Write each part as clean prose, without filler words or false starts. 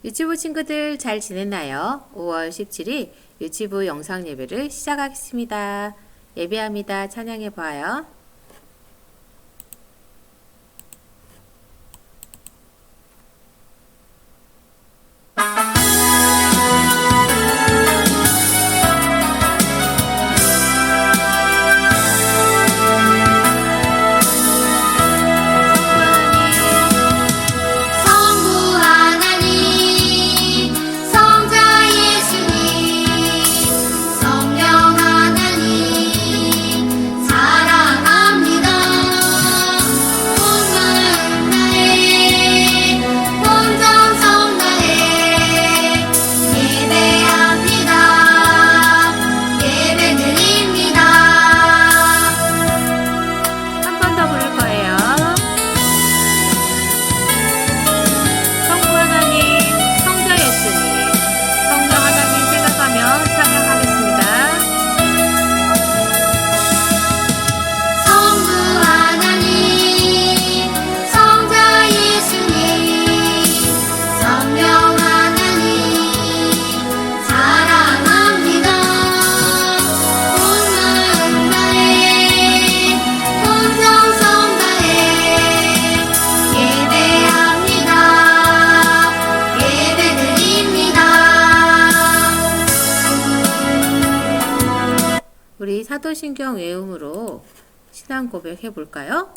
유치부 친구들 잘 지냈나요? 5월 17일 유치부 영상 예배를 시작하겠습니다. 예배합니다. 찬양해 봐요. 우리 사도신경 외음으로 신앙 고백해 볼까요?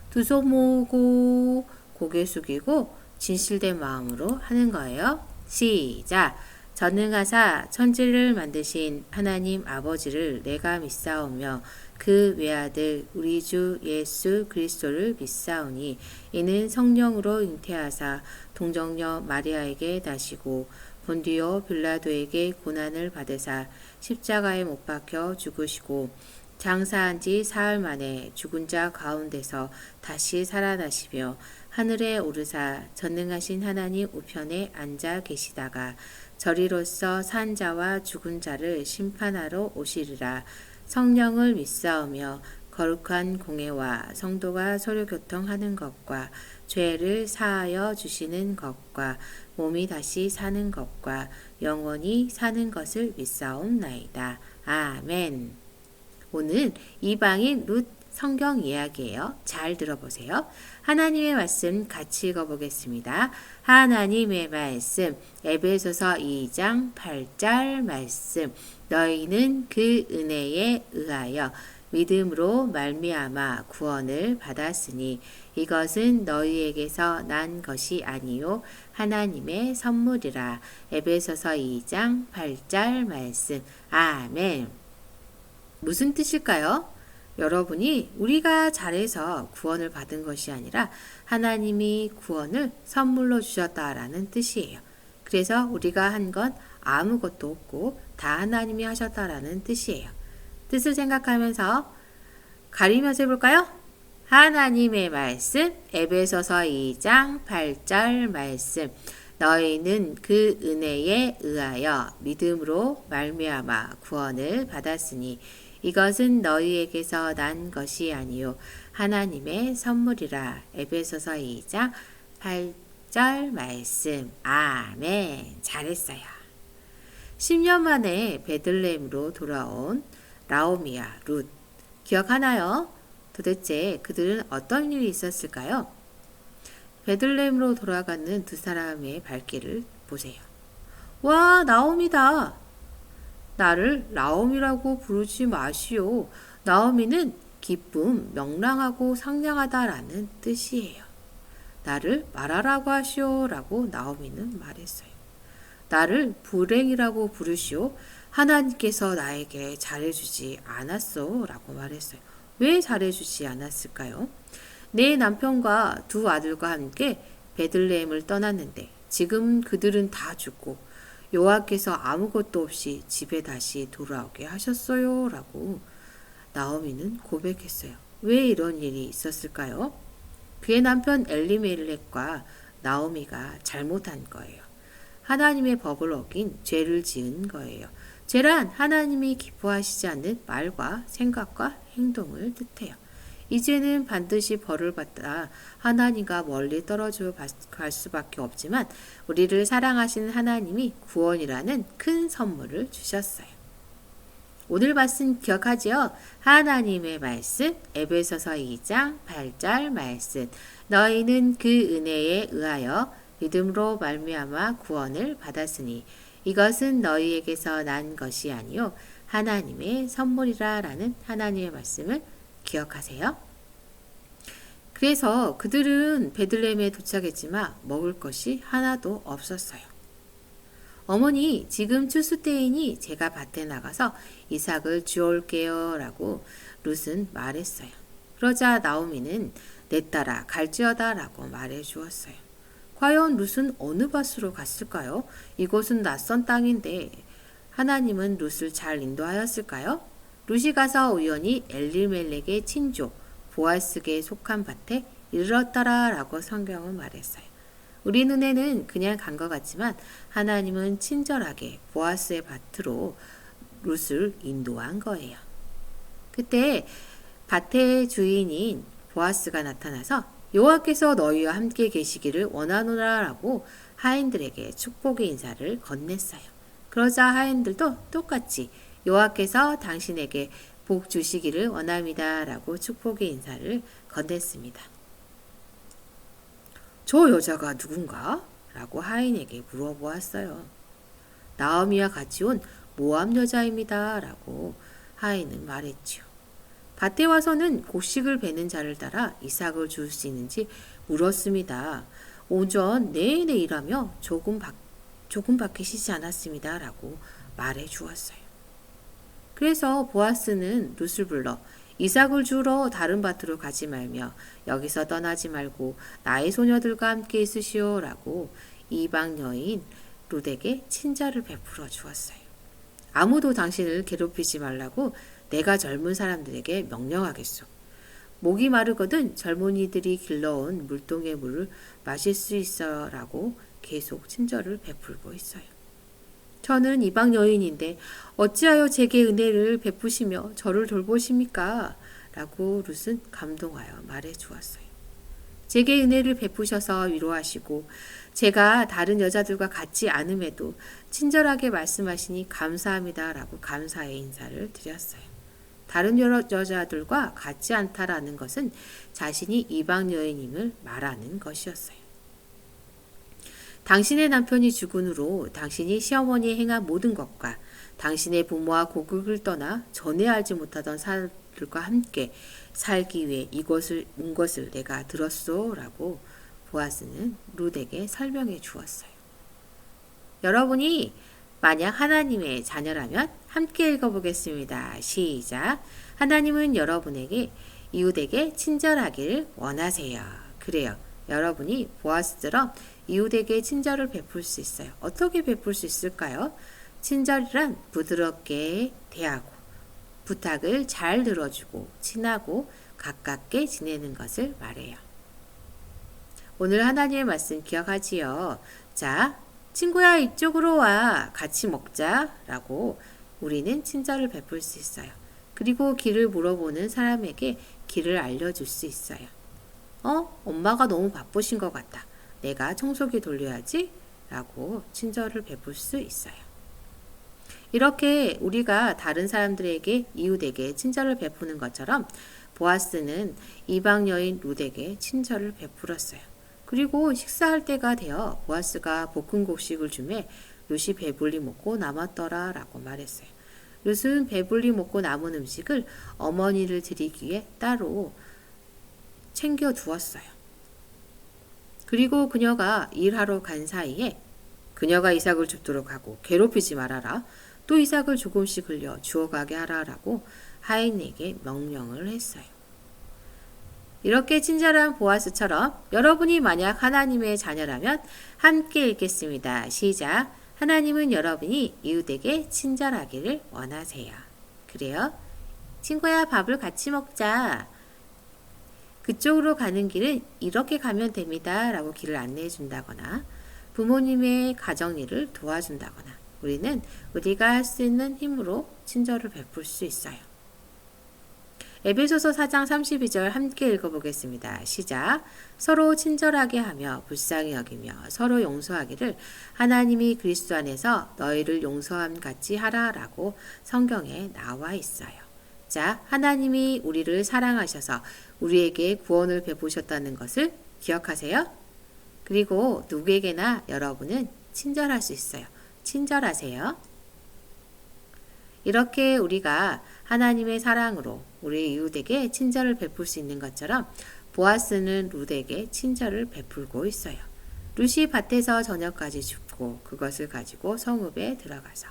두 손 모으고 고개 숙이고 진실된 마음으로 하는 거예요. 시작! 전능하사 천지를 만드신 하나님 아버지를 내가 믿사오며 그 외아들 우리 주 예수 그리스도를 믿사오니 이는 성령으로 잉태하사 동정녀 마리아에게 나시고 본디오 빌라도에게 고난을 받으사 십자가에 못 박혀 죽으시고 장사한 지 사흘 만에 죽은 자 가운데서 다시 살아나시며 하늘에 오르사 전능하신 하나님 우편에 앉아 계시다가 저리로서 산 자와 죽은 자를 심판하러 오시리라. 성령을 믿사오며 거룩한 공회와 성도가 서로교통하는 것과 죄를 사하여 주시는 것과 몸이 다시 사는 것과 영원히 사는 것을 믿사옵나이다. 아멘. 오늘 이방인 룻 성경 이야기예요. 잘 들어보세요. 하나님의 말씀 같이 읽어보겠습니다. 하나님의 말씀 에베소서 2장 8절 말씀 너희는 그 은혜에 의하여 믿음으로 말미암아 구원을 받았으니 이것은 너희에게서 난 것이 아니요 하나님의 선물이라. 에베소서 2장 8절 말씀. 아멘. 무슨 뜻일까요? 여러분이 우리가 잘해서 구원을 받은 것이 아니라 하나님이 구원을 선물로 주셨다라는 뜻이에요. 그래서 우리가 한 건 아무것도 없고 다 하나님이 하셨다라는 뜻이에요. 뜻을 생각하면서 가리면서 해볼까요? 하나님의 말씀 에베소서 2장 8절 말씀 너희는 그 은혜에 의하여 믿음으로 말미암아 구원을 받았으니 이것은 너희에게서 난 것이 아니요 하나님의 선물이라. 에베소서 2장 8절 말씀. 아멘. 잘했어요. 10년 만에 베들레헴으로 돌아온 나오미와 룻 기억하나요? 도대체 그들은 어떤 일이 있었을까요? 베들레헴으로 돌아가는 두 사람의 발길을 보세요. 와, 나오미다. 나를 나오미라고 부르지 마시오. 나오미는 기쁨, 명랑하고 상냥하다라는 뜻이에요. 나를 말하라고 하시오 라고 나오미는 말했어요. 나를 불행이라고 부르시오. 하나님께서 나에게 잘해주지 않았어 라고 말했어요. 왜 잘해주지 않았을까요? 내 남편과 두 아들과 함께 베들레헴을 떠났는데 지금 그들은 다 죽고 여호와께서 아무것도 없이 집에 다시 돌아오게 하셨어요 라고 나오미는 고백했어요. 왜 이런 일이 있었을까요? 그의 남편 엘리멜렉과 나오미가 잘못한 거예요. 하나님의 법을 어긴 죄를 지은 거예요. 죄란 하나님이 기뻐하시지 않는 말과 생각과 행동을 뜻해요. 이제는 반드시 벌을 받아 하나님과 멀리 떨어져 갈 수밖에 없지만 우리를 사랑하시는 하나님이 구원이라는 큰 선물을 주셨어요. 오늘 말씀 기억하지요? 하나님의 말씀 에베소서 2장 8절 말씀 너희는 그 은혜에 의하여 믿음으로 말미암아 구원을 받았으니 이것은 너희에게서 난 것이 아니요 하나님의 선물이라 라는 하나님의 말씀을 기억하세요. 그래서 그들은 베들레헴에 도착했지만 먹을 것이 하나도 없었어요. 어머니, 지금 추수 때이니 제가 밭에 나가서 이삭을 주올게요 라고 룻은 말했어요. 그러자 나오미는 내 딸아 갈지어다 라고 말해 주었어요. 과연 룻은 어느 밭으로 갔을까요? 이곳은 낯선 땅인데 하나님은 룻을 잘 인도하였을까요? 룻이 가서 우연히 엘리멜렉의 친조 보아스에게 속한 밭에 이르렀더라 라고 성경은 말했어요. 우리 눈에는 그냥 간 것 같지만 하나님은 친절하게 보아스의 밭으로 룻을 인도한 거예요. 그때 밭의 주인인 보아스가 나타나서 여호와께서 너희와 함께 계시기를 원하노라 라고 하인들에게 축복의 인사를 건넸어요. 그러자 하인들도 똑같이 여호와께서 당신에게 복 주시기를 원합니다 라고 축복의 인사를 건넸습니다. 저 여자가 누군가? 라고 하인에게 물어보았어요. 나오미와 같이 온 모압 여자입니다 라고 하인은 말했지요. 밭에 와서는 곡식을 베는 자를 따라 이삭을 줄 수 있는지 물었습니다. 오전 내내 일하며 조금밖에 쉬지 않았습니다 라고 말해 주었어요. 그래서 보아스는 룻을 불러 이삭을 주러 다른 밭으로 가지 말며 여기서 떠나지 말고 나의 소녀들과 함께 있으시오 라고 이방 여인 룻에게 친절을 베풀어 주었어요. 아무도 당신을 괴롭히지 말라고 내가 젊은 사람들에게 명령하겠소. 목이 마르거든 젊은이들이 길러온 물동의 물을 마실 수 있어 라고 계속 친절을 베풀고 있어요. 저는 이방 여인인데 어찌하여 제게 은혜를 베푸시며 저를 돌보십니까? 라고 룻은 감동하여 말해 주었어요. 제게 은혜를 베푸셔서 위로하시고 제가 다른 여자들과 같지 않음에도 친절하게 말씀하시니 감사합니다 라고 감사의 인사를 드렸어요. 다른 여자들과 같지 않다라는 것은 자신이 이방 여인임을 말하는 것이었어요. 당신의 남편이 죽은 후로 당신이 시어머니에 행한 모든 것과 당신의 부모와 고국을 떠나 전에 알지 못하던 사람들과 함께 살기 위해 이곳을 온 것을 내가 들었소 라고 보아스는 룻에게 설명해 주었어요. 여러분이 만약 하나님의 자녀라면 함께 읽어보겠습니다. 시작. 하나님은 여러분에게 이웃에게 친절하기를 원하세요. 그래요. 여러분이 보아스처럼 이웃에게 친절을 베풀 수 있어요. 어떻게 베풀 수 있을까요? 친절이란 부드럽게 대하고 부탁을 잘 들어주고 친하고 가깝게 지내는 것을 말해요. 오늘 하나님의 말씀 기억하지요? 자, 친구야 이쪽으로 와 같이 먹자 라고 우리는 친절을 베풀 수 있어요. 그리고 길을 물어보는 사람에게 길을 알려줄 수 있어요. 엄마가 너무 바쁘신 것 같다. 내가 청소기 돌려야지 라고 친절을 베풀 수 있어요. 이렇게 우리가 다른 사람들에게 이웃에게 친절을 베푸는 것처럼 보아스는 이방 여인 룻에게 친절을 베풀었어요. 그리고 식사할 때가 되어 보아스가 볶은 곡식을 주매 룻이 배불리 먹고 남았더라 라고 말했어요. 룻은 배불리 먹고 남은 음식을 어머니를 드리기에 따로 챙겨 두었어요. 그리고 그녀가 일하러 간 사이에 그녀가 이삭을 줍도록 하고 괴롭히지 말아라. 또 이삭을 조금씩 흘려 주워가게 하라라고 하인에게 명령을 했어요. 이렇게 친절한 보아스처럼 여러분이 만약 하나님의 자녀라면 함께 읽겠습니다. 시작. 하나님은 여러분이 이웃에게 친절하기를 원하세요. 그래요? 친구야 밥을 같이 먹자. 그쪽으로 가는 길은 이렇게 가면 됩니다. 라고 길을 안내해 준다거나 부모님의 가정일을 도와준다거나 우리는 우리가 할 수 있는 힘으로 친절을 베풀 수 있어요. 에베소서 4장 32절 함께 읽어보겠습니다. 시작. 서로 친절하게 하며 불쌍히 여기며 서로 용서하기를 하나님이 그리스도 안에서 너희를 용서함 같이 하라라고 성경에 나와 있어요. 자, 하나님이 우리를 사랑하셔서 우리에게 구원을 베푸셨다는 것을 기억하세요. 그리고 누구에게나 여러분은 친절할 수 있어요. 친절하세요. 이렇게 우리가 하나님의 사랑으로 우리 이웃에게 친절을 베풀 수 있는 것처럼 보아스는 룻에게 친절을 베풀고 있어요. 룻이 밭에서 저녁까지 줍고 그것을 가지고 성읍에 들어가서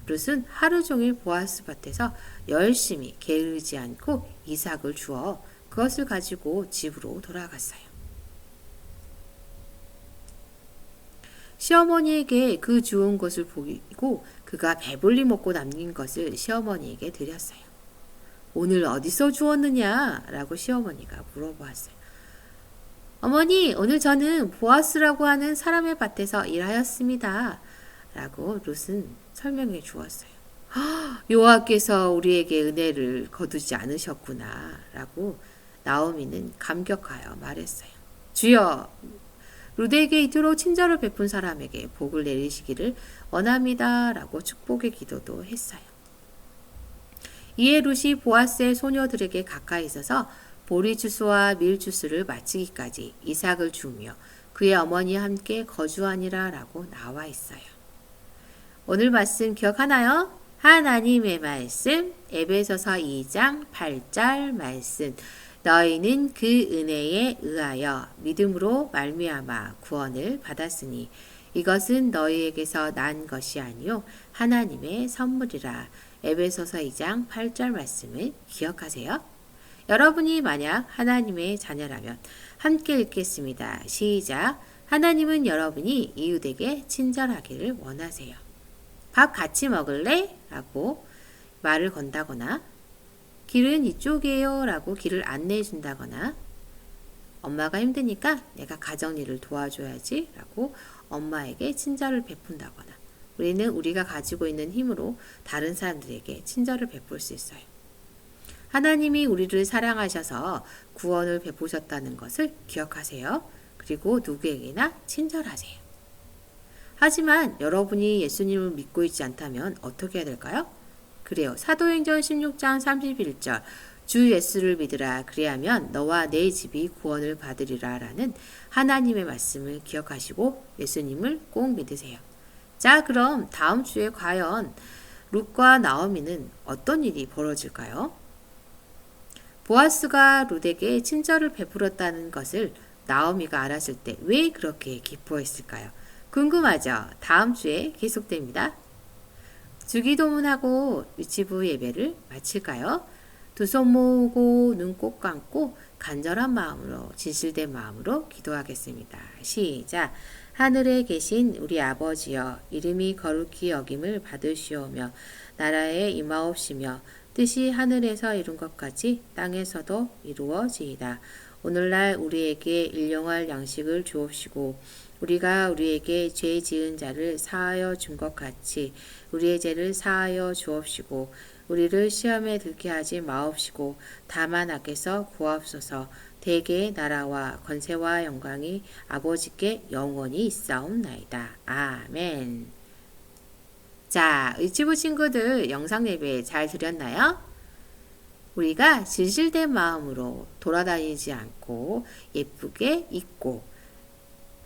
룻은 하루 종일 보아스 밭에서 열심히 게으르지 않고 이삭을 주어 그것을 가지고 집으로 돌아갔어요. 시어머니에게 그 주운 것을 보이고 그가 배불리 먹고 남긴 것을 시어머니에게 드렸어요. 오늘 어디서 주웠느냐? 라고 시어머니가 물어보았어요. 어머니, 오늘 저는 보아스라고 하는 사람의 밭에서 일하였습니다. 라고 룻은 설명해 주었어요. 여호와께서 우리에게 은혜를 거두지 않으셨구나. 라고 나오미는 감격하여 말했어요. 주여, 룻에게 이토록 친절을 베푼 사람에게 복을 내리시기를 원합니다. 라고 축복의 기도도 했어요. 이에 룻이 보아스의 소녀들에게 가까이 있어서 보리 주스와 밀 주스를 마치기까지 이삭을 주며 그의 어머니와 함께 거주하니라 라고 나와 있어요. 오늘 말씀 기억하나요? 하나님의 말씀 에베소서 2장 8절 말씀 너희는 그 은혜에 의하여 믿음으로 말미암아 구원을 받았으니 이것은 너희에게서 난 것이 아니요 하나님의 선물이라. 에베소서 2장 8절 말씀을 기억하세요. 여러분이 만약 하나님의 자녀라면 함께 읽겠습니다. 시작. 하나님은 여러분이 이웃에게 친절하기를 원하세요. 밥 같이 먹을래? 라고 말을 건다거나 길은 이쪽이에요 라고 길을 안내해 준다거나 엄마가 힘드니까 내가 가정일을 도와줘야지 라고 엄마에게 친절을 베푼다거나 우리는 우리가 가지고 있는 힘으로 다른 사람들에게 친절을 베풀 수 있어요. 하나님이 우리를 사랑하셔서 구원을 베푸셨다는 것을 기억하세요. 그리고 누구에게나 친절하세요. 하지만 여러분이 예수님을 믿고 있지 않다면 어떻게 해야 될까요? 그래요. 사도행전 16장 31절 주 예수를 믿으라 그리하면 너와 내 집이 구원을 받으리라 라는 하나님의 말씀을 기억하시고 예수님을 꼭 믿으세요. 자, 그럼 다음 주에 과연 룻과 나오미는 어떤 일이 벌어질까요? 보아스가 룻에게 친절을 베풀었다는 것을 나오미가 알았을 때 왜 그렇게 기뻐했을까요? 궁금하죠? 다음 주에 계속됩니다. 주기도문하고 유치부 예배를 마칠까요? 두 손 모으고 눈 꼭 감고 간절한 마음으로 진실된 마음으로 기도하겠습니다. 시작. 하늘에 계신 우리 아버지여 이름이 거룩히 여김을 받으시오며 나라에 임하옵시며 뜻이 하늘에서 이룬 것 같이 땅에서도 이루어지이다. 오늘날 우리에게 일용할 양식을 주옵시고 우리가 우리에게 죄 지은 자를 사하여 준 것 같이 우리의 죄를 사하여 주옵시고 우리를 시험에 들게 하지 마옵시고 다만 악에서 구하옵소서. 대개의 나라와 권세와 영광이 아버지께 영원히 있사옵나이다. 아멘. 자, 유치부 친구들 영상 예배 잘 드렸나요? 우리가 진실된 마음으로 돌아다니지 않고 예쁘게 입고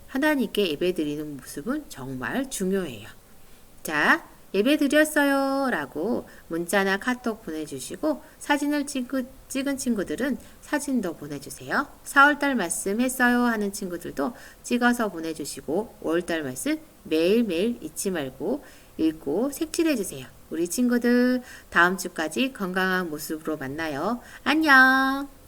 하나님께 예배드리는 모습은 정말 중요해요. 자, 예배 드렸어요 라고 문자나 카톡 보내주시고 사진을 찍은 친구들은 사진도 보내주세요. 4월달 말씀 했어요 하는 친구들도 찍어서 보내주시고 5월달 말씀 매일매일 잊지 말고 읽고 색칠해주세요. 우리 친구들 다음 주까지 건강한 모습으로 만나요. 안녕.